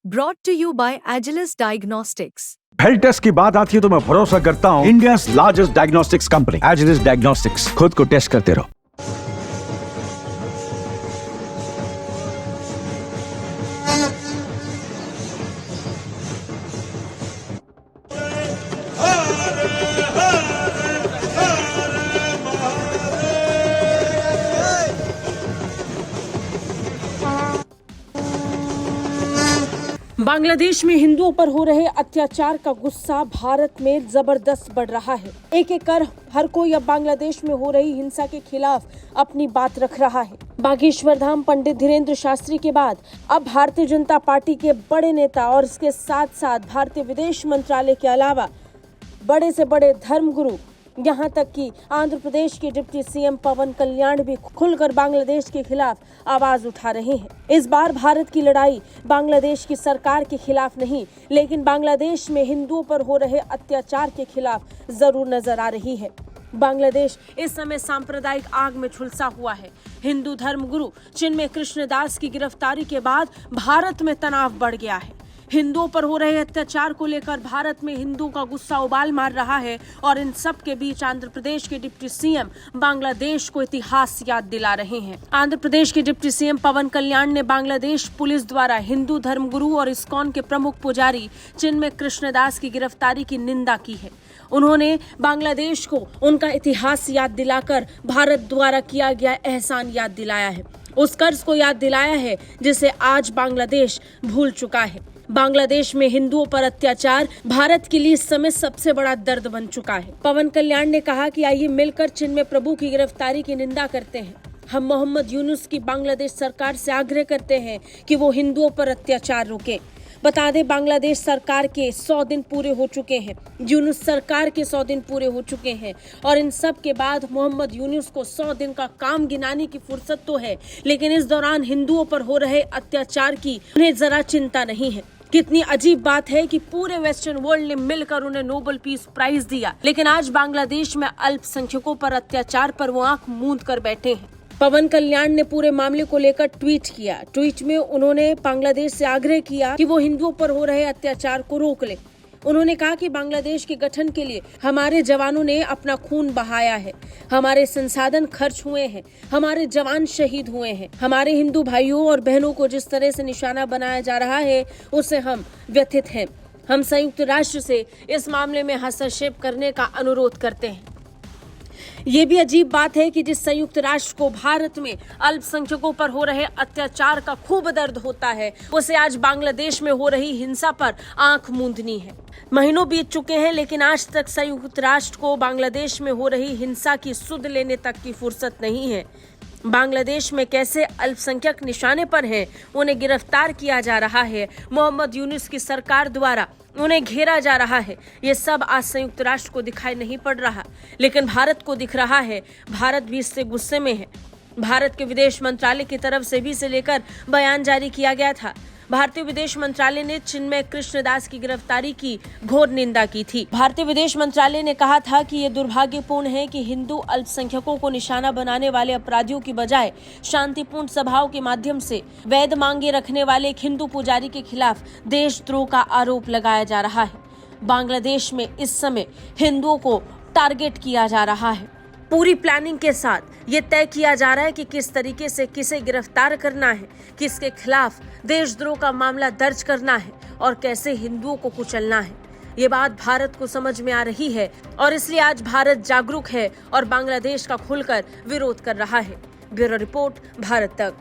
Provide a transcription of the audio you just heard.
Brought to you by Agilus Diagnostics. Health test की बात आती है तो मैं भरोसा करता हूँ India largest diagnostics company Agilus diagnostics. खुद को टेस्ट करते रहो। बांग्लादेश में हिंदुओं पर हो रहे अत्याचार का गुस्सा भारत में जबरदस्त बढ़ रहा है। एक एक कर हर कोई अब बांग्लादेश में हो रही हिंसा के खिलाफ अपनी बात रख रहा है। बागेश्वर धाम पंडित धीरेन्द्र शास्त्री के बाद अब भारतीय जनता पार्टी के बड़े नेता और इसके साथ साथ भारतीय विदेश मंत्रालय के अलावा बड़े से बड़े धर्मगुरु, यहाँ तक कि आंध्र प्रदेश के डिप्टी सीएम पवन कल्याण भी खुलकर बांग्लादेश के खिलाफ आवाज उठा रहे हैं। इस बार भारत की लड़ाई बांग्लादेश की सरकार के खिलाफ नहीं, लेकिन बांग्लादेश में हिंदुओं पर हो रहे अत्याचार के खिलाफ जरूर नजर आ रही है। बांग्लादेश इस समय सांप्रदायिक आग में झुलसा हुआ है। हिंदू धर्मगुरु चिन्मय कृष्णदास की गिरफ्तारी के बाद भारत में तनाव बढ़ गया है। हिंदुओं पर हो रहे अत्याचार को लेकर भारत में हिंदुओं का गुस्सा उबाल मार रहा है और इन सब के बीच आंध्र प्रदेश के डिप्टी सीएम बांग्लादेश को इतिहास याद दिला रहे हैं। आंध्र प्रदेश के डिप्टी सीएम पवन कल्याण ने बांग्लादेश पुलिस द्वारा हिंदू धर्मगुरु और इस्कॉन के प्रमुख पुजारी चिन्मय कृष्णदास की गिरफ्तारी की निंदा की है। उन्होंने बांग्लादेश को उनका इतिहास याद दिलाकर भारत द्वारा किया गया एहसान याद दिलाया है, उस कर्ज को याद दिलाया है जिसे आज बांग्लादेश भूल चुका है। बांग्लादेश में हिंदुओं पर अत्याचार भारत के लिए इस समय सबसे बड़ा दर्द बन चुका है। पवन कल्याण ने कहा कि आइए मिलकर चिन्मय प्रभु की गिरफ्तारी की निंदा करते हैं। हम मोहम्मद यूनुस की बांग्लादेश सरकार से आग्रह करते हैं कि वो हिंदुओं पर अत्याचार रोके। बता दें, बांग्लादेश सरकार के 100 दिन पूरे हो चुके हैं, यूनुस सरकार के 100 दिन पूरे हो चुके हैं और इन सब के बाद मोहम्मद यूनुस को 100 दिन का काम गिनाने की फुर्सत तो है, लेकिन इस दौरान हिंदुओं पर हो रहे अत्याचार की उन्हें जरा चिंता नहीं है। कितनी अजीब बात है कि पूरे वेस्टर्न वर्ल्ड ने मिलकर उन्हें नोबेल पीस प्राइज दिया, लेकिन आज बांग्लादेश में अल्पसंख्यकों पर अत्याचार पर वो आंख मूंद कर बैठे हैं। पवन कल्याण ने पूरे मामले को लेकर ट्वीट किया। ट्वीट में उन्होंने बांग्लादेश से आग्रह किया कि वो हिंदुओं पर हो रहे अत्याचार को रोक ले। उन्होंने कहा कि बांग्लादेश के गठन के लिए हमारे जवानों ने अपना खून बहाया है, हमारे संसाधन खर्च हुए हैं, हमारे जवान शहीद हुए हैं। हमारे हिंदू भाइयों और बहनों को जिस तरह से निशाना बनाया जा रहा है उससे हम व्यथित हैं। हम संयुक्त राष्ट्र से इस मामले में हस्तक्षेप करने का अनुरोध करते हैं। ये भी अजीब बात है कि जिस संयुक्त राष्ट्र को भारत में अल्पसंख्यकों पर हो रहे अत्याचार का खूब दर्द होता है, उसे आज बांग्लादेश में हो रही हिंसा पर आंख मूंदनी है। महीनों बीत चुके हैं, लेकिन आज तक संयुक्त राष्ट्र को बांग्लादेश में हो रही हिंसा की सुध लेने तक की फुर्सत नहीं है। बांग्लादेश में कैसे अल्पसंख्यक निशाने पर हैं, उन्हें गिरफ्तार किया जा रहा है, मोहम्मद यूनुस की सरकार द्वारा उन्हें घेरा जा रहा है, ये सब आज संयुक्त राष्ट्र को दिखाई नहीं पड़ रहा, लेकिन भारत को दिख रहा है। भारत भी इससे गुस्से में है। भारत के विदेश मंत्रालय की तरफ से भी इसे लेकर बयान जारी किया गया था। भारतीय विदेश मंत्रालय ने चिन्मय कृष्णदास की गिरफ्तारी की घोर निंदा की थी। भारतीय विदेश मंत्रालय ने कहा था कि ये दुर्भाग्यपूर्ण है कि हिंदू अल्पसंख्यकों को निशाना बनाने वाले अपराधियों की बजाय शांतिपूर्ण सभाओं के माध्यम से वैध मांगे रखने वाले एक हिंदू पुजारी के खिलाफ देशद्रोह का आरोप लगाया जा रहा है। बांग्लादेश में इस समय हिंदुओं को टारगेट किया जा रहा है। पूरी प्लानिंग के साथ ये तय किया जा रहा है कि किस तरीके से किसे गिरफ्तार करना है, किसके खिलाफ देशद्रोह का मामला दर्ज करना है और कैसे हिंदुओं को कुचलना है। ये बात भारत को समझ में आ रही है और इसलिए आज भारत जागरूक है और बांग्लादेश का खुलकर विरोध कर रहा है। ब्यूरो रिपोर्ट, भारत तक।